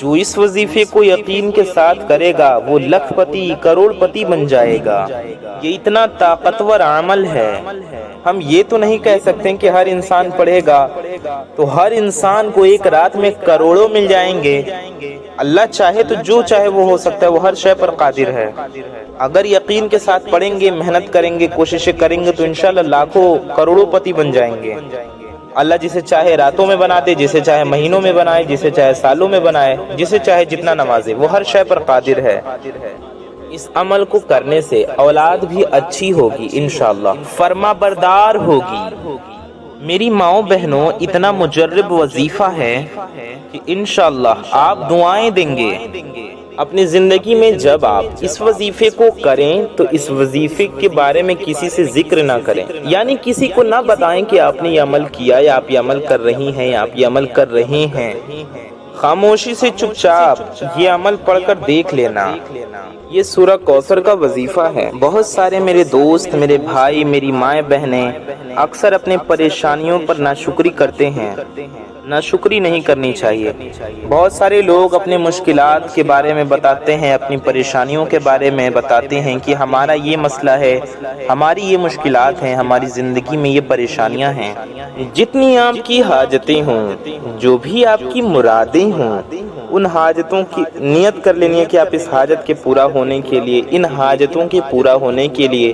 جو اس وظیفے کو یقین کے ساتھ کرے گا وہ لکھپتی کروڑپتی بن جائے گا۔ یہ اتنا طاقتور عمل ہے، ہم یہ تو نہیں کہہ سکتے کہ ہر انسان پڑھے گا تو ہر انسان کو ایک رات میں کروڑوں مل جائیں گے۔ اللہ چاہے تو جو چاہے وہ ہو سکتا ہے، وہ ہر شے پر قادر ہے۔ اگر یقین کے ساتھ پڑھیں گے، محنت کریں گے، کوششیں کریں گے تو انشاءاللہ لاکھوں کروڑوں پتی بن جائیں گے۔ اللہ جسے چاہے راتوں میں بنا دے، جسے چاہے مہینوں میں بنائے، جسے چاہے سالوں میں بنائے، جسے چاہے جتنا نوازے، وہ ہر شے پر قادر ہے۔ اس عمل کو کرنے سے اولاد بھی اچھی ہوگی انشاءاللہ، فرما بردار ہوگی۔ میری ماؤں بہنوں، اتنا مجرب وظیفہ ہے کہ انشاءاللہ آپ دعائیں دیں گے۔ اپنی زندگی میں جب آپ اس وظیفے کو کریں تو اس وظیفے کے بارے میں کسی سے ذکر نہ کریں، یعنی کسی کو نہ بتائیں کہ آپ نے یہ عمل کیا یا آپ یہ عمل کر رہی ہیں یا آپ یہ عمل کر رہے ہیں۔ خاموشی سے چپ چاپ یہ عمل پڑھ کر دیکھ لینا۔ یہ سورہ کوثر کا وظیفہ ہے۔ بہت سارے میرے دوست، میرے بھائی، میری مائیں بہنیں اکثر اپنے پریشانیوں پر ناشکری کرتے ہیں۔ ناشکری نہیں کرنی چاہیے۔ بہت سارے لوگ اپنے مشکلات کے بارے میں بتاتے ہیں، اپنی پریشانیوں کے بارے میں بتاتے ہیں کہ ہمارا یہ مسئلہ ہے، ہماری یہ مشکلات ہیں، ہماری زندگی میں یہ پریشانیاں ہیں۔ جتنی آپ کی حاجتیں ہوں، جو بھی آپ کی مرادیں ہوں، ان حاجتوں کی نیت کر لینی ہے کہ آپ اس حاجت کے پورا ہونے کے لیے، ان حاجتوں کے پورا ہونے کے لیے،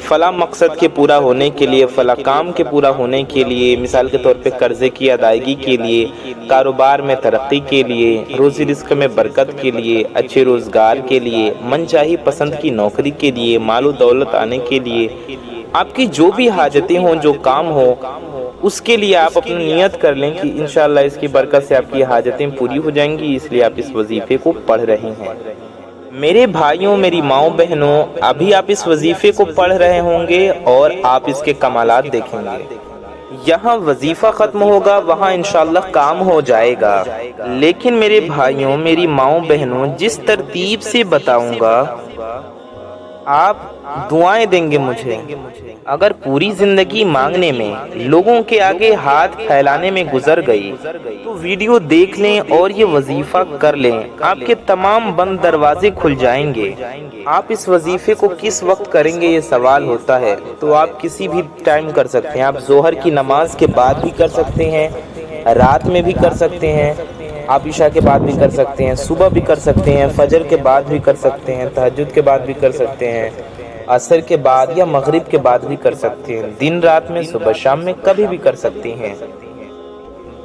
فلاں مقصد کے پورا ہونے کے لیے، فلاں کام کے پورا ہونے کے لیے، مثال کے طور پہ قرضے کی ادائیگی کے لیے، کاروبار میں ترقی کے لیے، روزی رزق میں برکت کے لیے، اچھے روزگار کے لیے، من چاہی پسند کی نوکری کے لیے، مال و دولت آنے کے لیے، آپ کی جو بھی حاجتیں ہوں، جو کام ہو، اس کے لیے آپ اپنی نیت کر لیں کہ انشاءاللہ اس کی برکت سے آپ کی حاجتیں پوری ہو جائیں گی، اس لیے آپ اس وظیفے کو پڑھ رہے ہیں۔ میرے بھائیوں، میری ماؤں بہنوں، ابھی آپ اس وظیفے کو پڑھ رہے ہوں گے اور آپ اس کے کمالات دیکھیں گے۔ یہاں وظیفہ ختم ہوگا، وہاں انشاءاللہ کام ہو جائے گا۔ لیکن میرے بھائیوں، میری ماؤں بہنوں، جس ترتیب سے بتاؤں گا آپ دعائیں دیں گے مجھے۔ اگر پوری زندگی مانگنے میں، لوگوں کے آگے ہاتھ پھیلانے میں گزر گئی تو ویڈیو دیکھ لیں اور یہ وظیفہ کر لیں، آپ کے تمام بند دروازے کھل جائیں گے۔ آپ اس وظیفے کو کس وقت کریں گے یہ سوال ہوتا ہے، تو آپ کسی بھی ٹائم کر سکتے ہیں۔ آپ ظہر کی نماز کے بعد بھی کر سکتے ہیں، رات میں بھی کر سکتے ہیں، آپ عشاء کے بعد بھی کر سکتے ہیں، صبح بھی کر سکتے ہیں، فجر کے بعد بھی کر سکتے ہیں، تہجد کے بعد بھی کر سکتے ہیں، عصر کے بعد یا مغرب کے بعد بھی کر سکتے ہیں، دن رات میں، صبح شام میں، کبھی بھی کر سکتے ہیں۔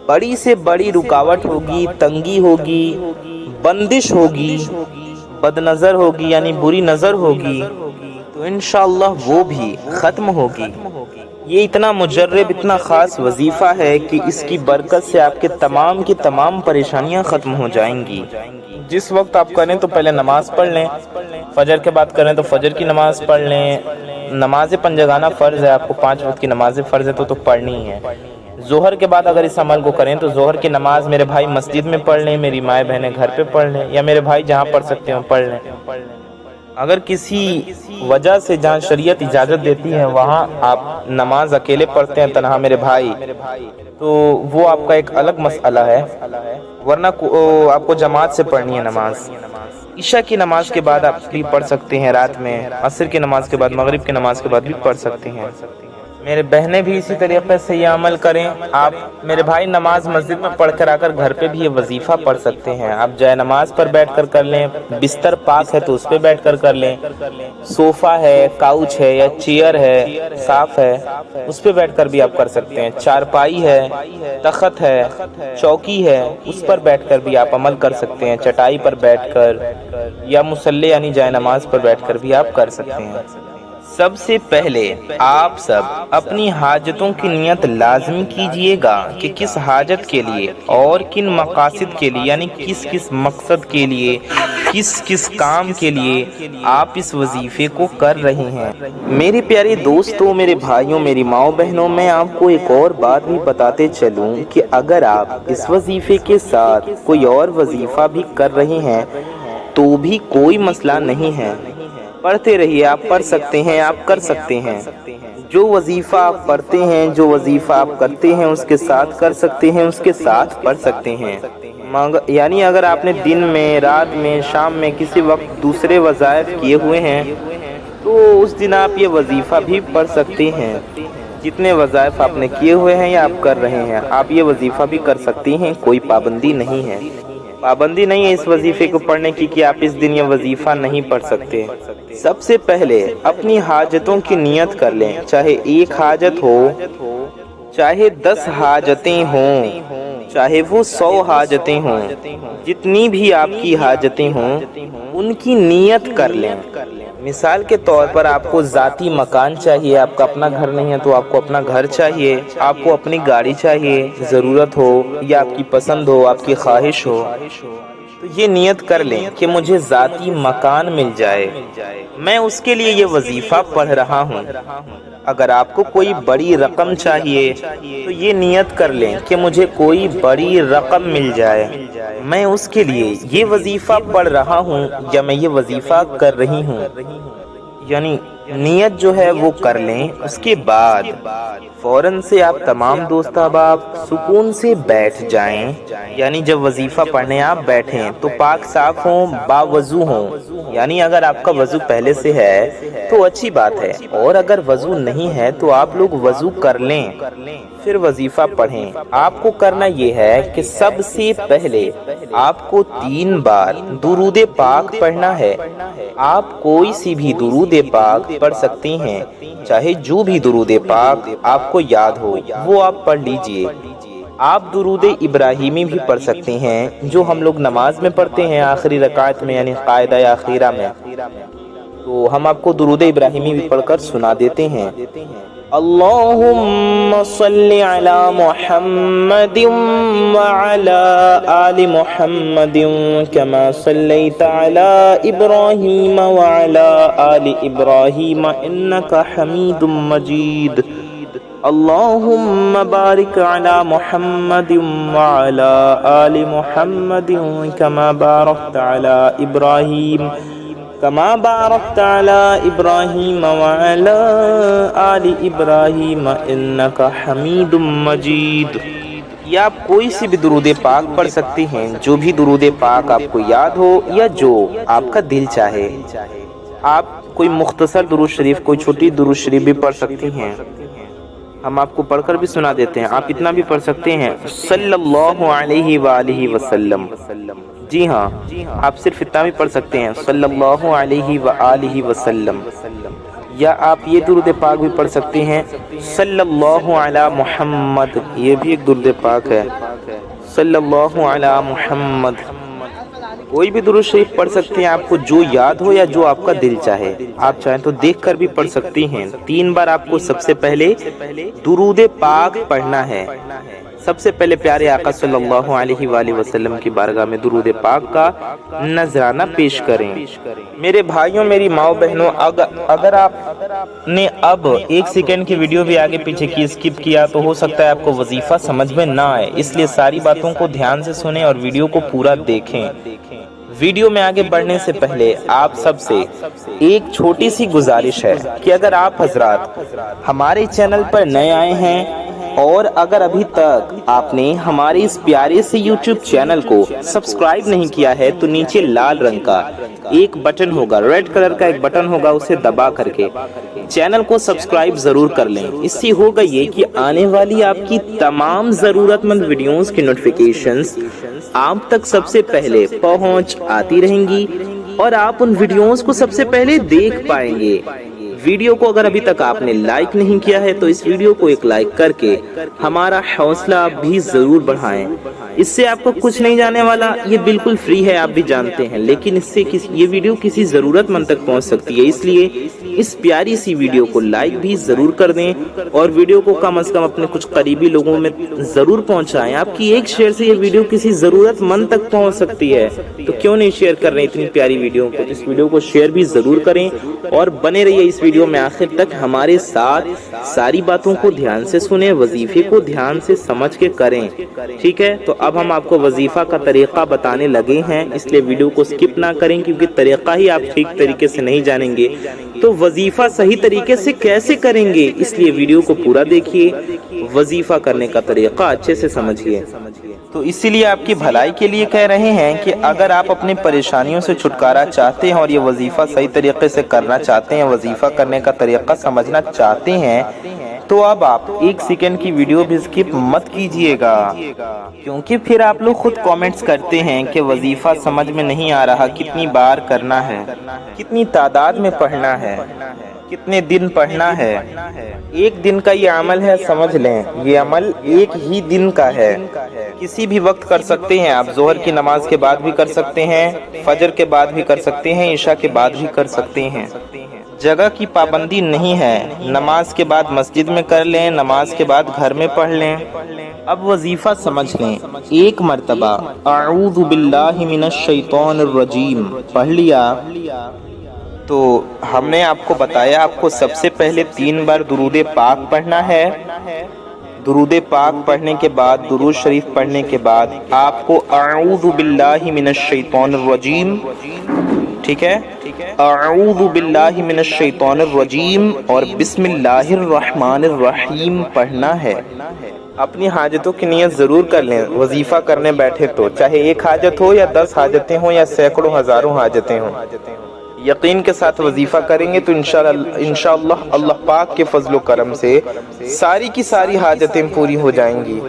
بڑی سے بڑی رکاوٹ ہوگی، تنگی ہوگی، بندش ہوگی، بد نظر ہوگی یعنی بری نظر ہوگی تو انشاءاللہ وہ بھی ختم ہوگی۔ یہ اتنا مجرب، اتنا خاص وظیفہ ہے کہ اس کی برکت سے آپ کے تمام کی تمام پریشانیاں ختم ہو جائیں گی۔ جس وقت آپ کریں تو پہلے نماز پڑھ لیں، فجر کے بعد کریں تو فجر کی نماز پڑھ لیں۔ نماز پنجگانہ فرض ہے، آپ کو 5 وقت کی نمازیں فرض ہے تو پڑھنی ہے۔ ظہر کے بعد اگر اس عمل کو کریں تو ظہر کی نماز میرے بھائی مسجد میں پڑھ لیں، میری مائیں بہنیں گھر پہ پڑھ لیں، یا میرے بھائی جہاں پڑھ سکتے ہیں پڑھ لیں۔ اگر کسی وجہ سے جہاں شریعت اجازت دیتی ہے وہاں آپ نماز اکیلے پڑھتے ہیں تنہا میرے بھائی، تو وہ آپ کا ایک الگ مسئلہ ہے، ورنہ آپ کو جماعت سے پڑھنی ہے نماز۔ عشاء کی نماز کے بعد آپ بھی پڑھ سکتے ہیں رات میں، عصر کی نماز کے بعد، مغرب کی نماز کے بعد بھی پڑھ سکتے ہیں۔ میرے بہنیں بھی اسی طریقے سے یہ عمل کریں۔ آپ میرے بھائی نماز مسجد میں پڑھ کر آ کر گھر پہ بھی یہ وظیفہ پڑھ سکتے ہیں۔ آپ جائے نماز پر بیٹھ کر کر لیں، بستر پاک ہے تو اس پہ بیٹھ کر کر لیں، صوفہ ہے، کاؤچ ہے یا چیئر ہے صاف ہے اس پہ بیٹھ کر بھی آپ کر سکتے ہیں، چارپائی ہے، تخت ہے، چوکی ہے، اس پر بیٹھ کر بھی آپ عمل کر سکتے ہیں، چٹائی پر بیٹھ کر یا مصلی یعنی جائے نماز پر بیٹھ کر بھی آپ کر سکتے ہیں۔ سب سے پہلے آپ سب اپنی حاجتوں کی نیت لازمی کیجئے گا کہ کس حاجت کے لیے اور کن مقاصد کے لیے، یعنی کس کس مقصد کے لیے، کس کس کام کے لیے آپ اس وظیفے کو کر رہے ہیں۔ میرے پیارے دوستوں، میرے بھائیوں، میری ماؤں بہنوں، میں آپ کو ایک اور بات بھی بتاتے چلوں کہ اگر آپ اس وظیفے کے ساتھ کوئی اور وظیفہ بھی کر رہے ہیں تو بھی کوئی مسئلہ نہیں ہے، پڑھتے رہیے، آپ پڑھ سکتے ہیں، آپ کر سکتے ہیں۔ جو وظیفہ آپ پڑھتے ہیں، جو وظیفہ آپ کرتے ہیں اس کے ساتھ کر سکتے ہیں، اس کے ساتھ پڑھ سکتے ہیں۔ یعنی اگر آپ نے دن میں، رات میں، شام میں کسی وقت دوسرے وظائف کیے ہوئے ہیں تو اس دن آپ یہ وظیفہ بھی پڑھ سکتے ہیں۔ جتنے وظائف آپ نے کیے ہوئے ہیں یا آپ کر رہے ہیں، آپ یہ وظیفہ بھی کر سکتے ہیں، کوئی پابندی نہیں ہے۔ پابندی نہیں ہے اس وظیفے کو پڑھنے کی کہ آپ اس دن یہ وظیفہ نہیں پڑھ سکتے۔ سب سے پہلے اپنی حاجتوں کی نیت کر لیں، چاہے ایک حاجت ہو، چاہے 10 حاجتیں ہوں، چاہے وہ 100 حاجتیں ہوں، جتنی بھی آپ کی حاجتیں ہوں ان کی نیت کر لیں۔ مثال کے طور پر آپ کو ذاتی مکان چاہیے، آپ کا اپنا گھر نہیں ہے تو آپ کو اپنا گھر چاہیے، آپ کو اپنی گاڑی چاہیے، ضرورت ہو یا آپ کی پسند ہو، آپ کی خواہش ہو، تو یہ نیت کر لیں کہ مجھے ذاتی مکان مل جائے، میں اس کے لیے یہ وظیفہ پڑھ رہا ہوں۔ اگر آپ کو کوئی بڑی رقم چاہیے تو یہ نیت کر لیں کہ مجھے کوئی بڑی رقم مل جائے، میں اس کے لیے یہ وظیفہ پڑھ رہا ہوں یا میں یہ وظیفہ کر رہی ہوں۔ یعنی نیت جو ہے وہ کر لیں، اس کے بعد فوراً سے آپ تمام دوست احباب سکون سے بیٹھ جائیں۔ یعنی جب وظیفہ پڑھنے آپ بیٹھیں تو پاک صاف ہوں، باوضو ہوں۔ یعنی اگر آپ کا وضو پہلے سے ہے تو اچھی بات ہے، اور اگر وضو نہیں ہے تو آپ لوگ وضو کر لیں، پھر وظیفہ پڑھیں۔ آپ کو کرنا یہ ہے کہ سب سے پہلے آپ کو 3 بار درود پاک پڑھنا ہے۔ آپ کوئی سی بھی درود پاک پڑھ سکتے ہیں، چاہے جو بھی درود پاک آپ کو یاد ہو وہ آپ پڑھ لیجئے۔ آپ درود ابراہیمی بھی پڑھ سکتے ہیں جو ہم لوگ نماز میں پڑھتے ہیں آخری رکعت میں، یعنی قاعدہ اخیرہ میں۔ تو ہم آپ کو درود ابراہیمی بھی پڑھ کر سنا دیتے ہیں۔ اللہم صلی علی محمد وعلی آل محمد کما صلیت علی ابراہیم وعلی آل ابراہیم انکا حمید مجید۔ اللہم بارک علی محمد وعلی آل محمد کما بارکت علی ابراہیم كما باركت على إبراهيم وعلى آل إبراهيم إنك حميد مجيد۔ یا آپ کوئی سی بھی درود پاک پڑھ سکتے ہیں، جو بھی درود پاک آپ کو یاد ہو یا جو آپ کا دل چاہے۔ آپ کوئی مختصر درود شریف، کوئی چھوٹی درود شریف بھی پڑھ سکتے ہیں، ہم آپ کو پڑھ کر بھی سنا دیتے ہیں۔ آپ اتنا بھی پڑھ سکتے ہیں صلی اللہ علیہ وآلہ وسلم۔ جی ہاں، آپ صرف اتنا بھی پڑھ سکتے ہیں صلی اللہ علیہ وآلہ وسلم، یا آپ یہ درود پاک بھی پڑھ سکتے ہیں صلی اللہ علی محمد، یہ بھی ایک درود پاک ہے، صلی اللہ علی محمد۔ کوئی بھی درود شریف پڑھ سکتے ہیں، آپ کو جو یاد ہو یا جو آپ کا دل چاہے۔ آپ چاہیں تو دیکھ کر بھی پڑھ سکتی ہیں۔ 3 بار آپ کو سب سے پہلے درود پاک پڑھنا ہے۔ سب سے پہلے پیارے آقا صلی اللہ علیہ وآلہ وسلم کی بارگاہ میں درود پاک کا نذرانہ پیش کریں۔ میرے بھائیوں، میری ماؤں بہنوں، اگر آپ نے اب 1 سیکنڈ کی ویڈیو بھی آگے پیچھے کی اسکپ کیا تو ہو سکتا ہے آپ کو وظیفہ سمجھ میں نہ آئے، اس لیے ساری باتوں کو دھیان سے سنیں اور ویڈیو کو پورا دیکھیں۔ ویڈیو میں آگے بڑھنے سے پہلے آپ سب سے ایک چھوٹی سی گزارش ہے کہ اگر آپ حضرات ہمارے چینل پر نئے آئے ہیں اور اگر ابھی تک آپ نے ہمارے اس پیارے سے یوٹیوب چینل کو سبسکرائب نہیں کیا ہے تو نیچے لال رنگ کا ایک بٹن ہوگا، ریڈ کلر کا ایک بٹن ہوگا، اسے دبا کر کے چینل کو سبسکرائب ضرور کر لیں۔ اس سے ہوگا یہ کہ آنے والی آپ کی تمام ضرورت مند ویڈیوز کی نوٹیفیکیشنز آپ تک سب سے پہلے پہنچ آتی رہیں گی اور آپ ان ویڈیوز کو سب سے پہلے دیکھ پائیں گے۔ ویڈیو کو اگر ابھی تک آپ نے لائک نہیں کیا ہے تو اس ویڈیو کو ایک لائک کر کے ہمارا حوصلہ بھی ضرور بڑھائیں۔ اس سے آپ کو کچھ نہیں جانے والا، یہ بالکل فری ہے، آپ بھی جانتے ہیں، لیکن اس سے یہ ویڈیو کسی ضرورت مند تک پہنچ سکتی ہے، اس لیے اس پیاری سی ویڈیو کو لائک بھی ضرور کر دیں اور ویڈیو کو کم از کم اپنے کچھ قریبی لوگوں میں ضرور پہنچائیں۔ آپ کی ایک شیئر سے یہ ویڈیو کسی ضرورت مند تک پہنچ سکتی ہے، تو کیوں نہیں شیئر کر رہے اتنی پیاری ویڈیو کو؟ اس ویڈیو کو شیئر بھی ضرور کریں اور بنے رہیے اس ویڈیو میں آخر تک ہمارے ساتھ، ساری باتوں کو دھیان سے سنیں، وظیفے کو دھیان سے سمجھ کے کریں، ٹھیک ہے؟ تو اب ہم آپ کو وظیفہ کا طریقہ بتانے لگے ہیں، اس لیے ویڈیو کو سکپ نہ کریں، کیونکہ طریقہ ہی آپ ٹھیک طریقے سے نہیں جانیں گے تو وظیفہ صحیح طریقے سے کیسے کریں گے؟ اس لیے ویڈیو کو پورا دیکھیے، وظیفہ کرنے کا طریقہ اچھے سے سمجھیے۔ تو اسی لیے آپ کی بھلائی کے لیے کہہ رہے ہیں کہ اگر آپ اپنی پریشانیوں سے چھٹکارا چاہتے ہیں اور یہ وظیفہ صحیح طریقے سے کرنا چاہتے ہیں، وظیفہ کرنے کا طریقہ سمجھنا چاہتے ہیں، تو اب آپ 1 سیکنڈ کی ویڈیو بھی اسکپ مت کیجئے گا، کیونکہ پھر آپ لوگ خود کامنٹس کرتے ہیں کہ وظیفہ سمجھ میں نہیں آ رہا، کتنی بار کرنا ہے، کتنی تعداد میں پڑھنا ہے، کتنے دن پڑھنا ہے۔ 1 دن کا یہ عمل ہے، سمجھ لیں یہ عمل 1 ہی دن کا ہے، کسی بھی وقت کر سکتے ہیں آپ، ظہر کی نماز کے بعد بھی کر سکتے ہیں، فجر کے بعد بھی کر سکتے ہیں، عشاء کے بعد بھی کر سکتے ہیں، جگہ کی پابندی نہیں ہے، نماز کے بعد مسجد میں کر لیں، نماز کے بعد گھر میں پڑھ لیں۔ اب وظیفہ سمجھ لیں، 1 مرتبہ اعوذ باللہ من الشیطان الرجیم پڑھ لیا تو ہم نے آپ کو بتایا آپ کو سب سے پہلے 3 بار درود پاک پڑھنا ہے۔ درود پاک پڑھنے کے بعد، درود شریف پڑھنے کے بعد آپ کو اعوذ باللہ من الشیطان الرجیم، ٹھیک ہے، اعوذ باللہ من الشیطان الرجیم اور بسم اللہ الرحمن الرحیم پڑھنا ہے۔ اپنی حاجتوں کی نیت ضرور کر لیں، وظیفہ کرنے بیٹھے تو چاہے 1 حاجت ہو یا 10 حاجتیں ہوں یا سینکڑوں ہزاروں حاجتیں ہوں، یقین کے ساتھ وظیفہ کریں گے تو انشاءاللہ اللہ پاک کے فضل و کرم سے ساری کی ساری حاجتیں پوری ہو جائیں گی۔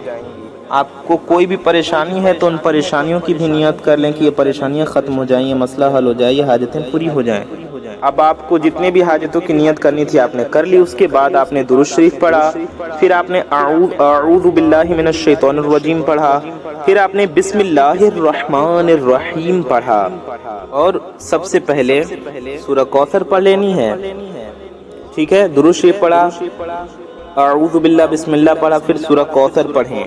آپ کو کوئی بھی پریشانی ہے تو ان پریشانیوں کی بھی نیت کر لیں کہ یہ پریشانیاں ختم ہو جائیں، یہ مسئلہ حل ہو جائے، یہ حاجتیں پوری ہو جائیں۔ اب آپ کو جتنے بھی حاجتوں کی نیت کرنی تھی آپ نے کر لی، اس کے بعد آپ نے درود شریف پڑھا، پھر آپ نے اعوذ باللہ من الشیطان الرجیم پڑھا، پھر آپ نے بسم اللہ الرحمن الرحیم پڑھا، اور سب سے پہلے سورہ کوثر پڑھ لینی ہے، ٹھیک ہے، درود شریف پڑھا، اعوذ باللہ بسم اللہ پڑھا، پھر سورہ کوثر پڑھیں۔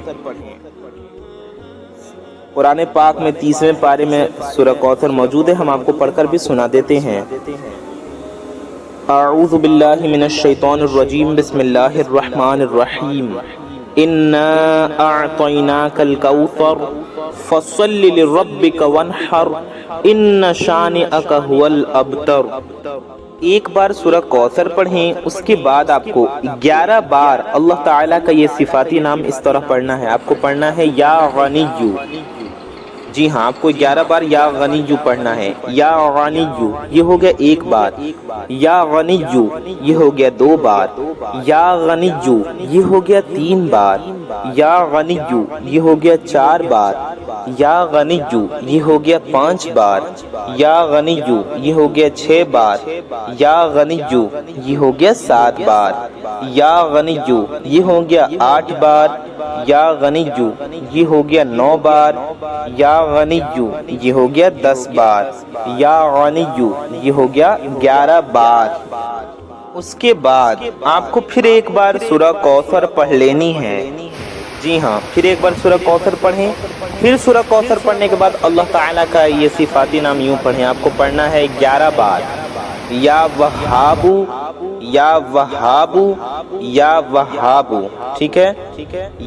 قرآن پاک میں 30ویں پارے میں سورہ کوثر موجود ہے، ہم آپ کو پڑھ کر بھی سنا دیتے ہیں۔ اعوذ باللہ من الشیطان الرجیم بسم اللہ الرحمن الرحیم انا اعطیناک الکوثر فصل لربک وانحر ان شانئک هو الابتر۔ 1 بار سورہ کوثر پڑھیں، اس کے بعد آپ کو 11 بار اللہ تعالیٰ کا یہ صفاتی نام اس طرح پڑھنا ہے، آپ کو پڑھنا ہے یا غنیو، جی ہاں آپ کو 11 بار یا غنیو پڑھنا ہے، یا غنیو یہ ہو گیا 1 بار، یا غنیو یہ ہو گیا 2 بار، یا غنیو یہ ہو گیا 3 بار، یا غنیو یہ ہو گیا 4 بار، یا غنیو یہ ہو گیا 5 بار، یا غنیو یہ ہو گیا 6 بار، یا غنیو یہ ہو گیا 7 بار، یا غنیو یہ ہو گیا 8 بار، یا غنیو یہ ہو گیا 9 بار، یا غنیو یہ ہو گیا 10 بار، یا غنیو یہ ہو گیا 11 بار۔ اس کے بعد آپ کو پھر 1 بار سورہ کوثر پڑھ لینی ہے، جی ہاں پھر 1 بار سورہ کوثر پڑھیں، پھر سورہ کوثر پڑھنے کے بعد اللہ تعالیٰ کا یہ صفاتی نام یوں پڑھیں، آپ کو پڑھنا ہے 11 بار، یا وہابو یا وہابو یا وہابو، ٹھیک ہے،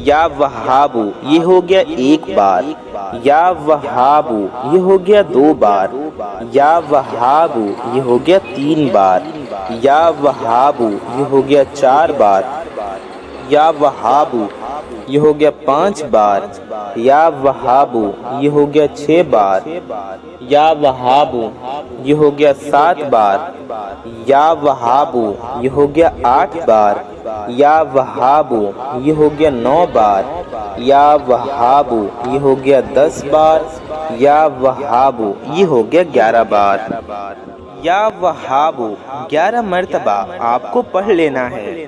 یا وہابو یہ ہو گیا 1 بار، یا وہابو یہ ہو گیا 2 بار، یا وہابو یہ ہو گیا 3 بار، یا وہابو یہ ہو گیا 4 بار، یا وہابو یہ ہو گیا 5 بار، یا وہابو یہ ہو گیا 6 بار، یا وہابو یہ ہو گیا 7 بار، یا وہابو یہ ہو گیا 8 بار، یا وہابو یہ ہو گیا 9 بار، یا وہابو یہ ہو گیا 10 بار، یا وہابو یہ ہو گیا 11 بار۔ یا وہابو 11 مرتبہ آپ کو پڑھ لینا ہے۔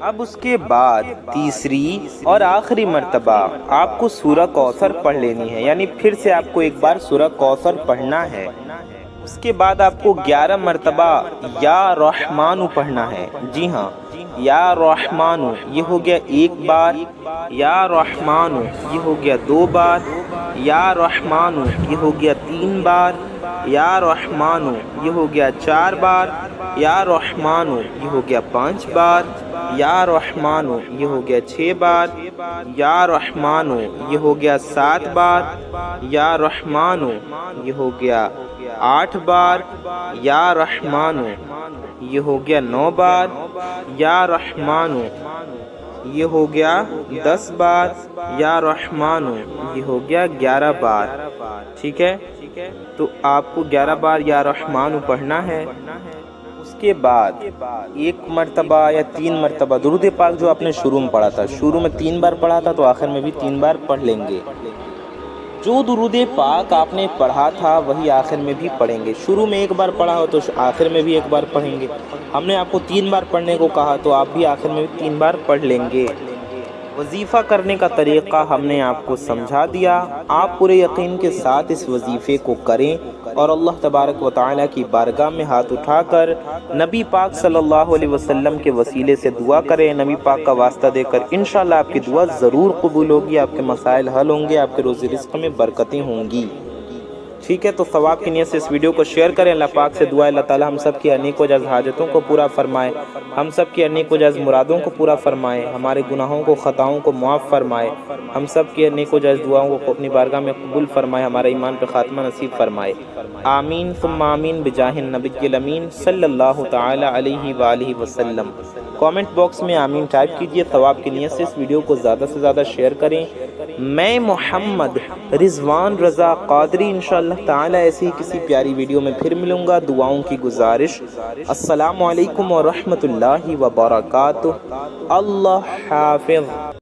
اب اس کے بعد تیسری اور آخری مرتبہ آپ کو سورہ کوثر پڑھ لینی ہے، یعنی پھر سے آپ کو 1 بار سورہ کوثر پڑھنا ہے۔ اس کے بعد آپ کو 11 مرتبہ یا رحمانو پڑھنا ہے، جی ہاں یا رحمانو یہ ہو گیا 1 بار، یا رحمانو یہ ہو گیا 2 بار، یا رحمانو یہ ہو گیا 3 بار، یا رحمانو یہ ہو گیا 4 بار، یا رحمانو یہ ہو گیا 5 بار، یا رحمانو یہ ہو گیا 6 بار، یا رحمانو یہ ہو گیا 7 بار، یا رحمانو یہ ہو گیا 8 بار، یا رحمانو یہ ہو گیا 9 بار، یا رحمانو یہ ہو گیا 10 بار، یا رحمان یہ ہو گیا 11 بار، ٹھیک ہے؟ تو آپ کو 11 بار یا رحمان پڑھنا ہے۔ اس کے بعد ایک مرتبہ یا 3 مرتبہ درود پاک جو آپ نے شروع میں پڑھا تھا، شروع میں 3 بار پڑھا تھا تو آخر میں بھی 3 بار پڑھ لیں گے۔ جو درود پاک آپ نے پڑھا تھا وہی آخر میں بھی پڑھیں گے۔ شروع میں 1 بار پڑھا ہو تو آخر میں بھی 1 بار پڑھیں گے۔ ہم نے آپ کو 3 بار پڑھنے کو کہا تو آپ بھی آخر میں بھی 3 بار پڑھ لیں گے۔ وظیفہ کرنے کا طریقہ ہم نے آپ کو سمجھا دیا۔ آپ پورے یقین کے ساتھ اس وظیفے کو کریں اور اللہ تبارک و تعالیٰ کی بارگاہ میں ہاتھ اٹھا کر نبی پاک صلی اللہ علیہ وسلم کے وسیلے سے دعا کریں، نبی پاک کا واسطہ دے کر انشاءاللہ آپ کی دعا ضرور قبول ہوگی، آپ کے مسائل حل ہوں گے، آپ کے روزی رزق میں برکتیں ہوں گی، ٹھیک ہے؟ تو ثواب کی نیت سے اس ویڈیو کو شیئر کریں۔ اللہ پاک سے دعا ہے اللہ تعالی ہم سب کی انیک و جائز حاجتوں کو پورا فرمائے، ہم سب کی انیک و جائز مرادوں کو پورا فرمائے، ہمارے گناہوں کو خطاؤں کو معاف فرمائے، ہم سب کی انیک و جائز دعاؤں کو اپنی بارگاہ میں قبول فرمائے، ہمارے ایمان پہ خاتمہ نصیب فرمائے، آمین ثم آمین بجاہ النبی الامین صلی اللہ تعالی علیہ وآلہ وسلم۔ کامنٹ باکس میں آمین ٹائپ کیجئے۔ ثواب کی نیت سے اس ویڈیو کو زیادہ سے زیادہ شیئر کریں۔ میں محمد رضوان رضا قادری انشاءاللہ تعالی ایسی کسی پیاری ویڈیو میں پھر ملوں گا۔ دعاؤں کی گزارش، السلام علیکم ورحمۃ اللہ وبرکاتہ۔ اللہ حافظ۔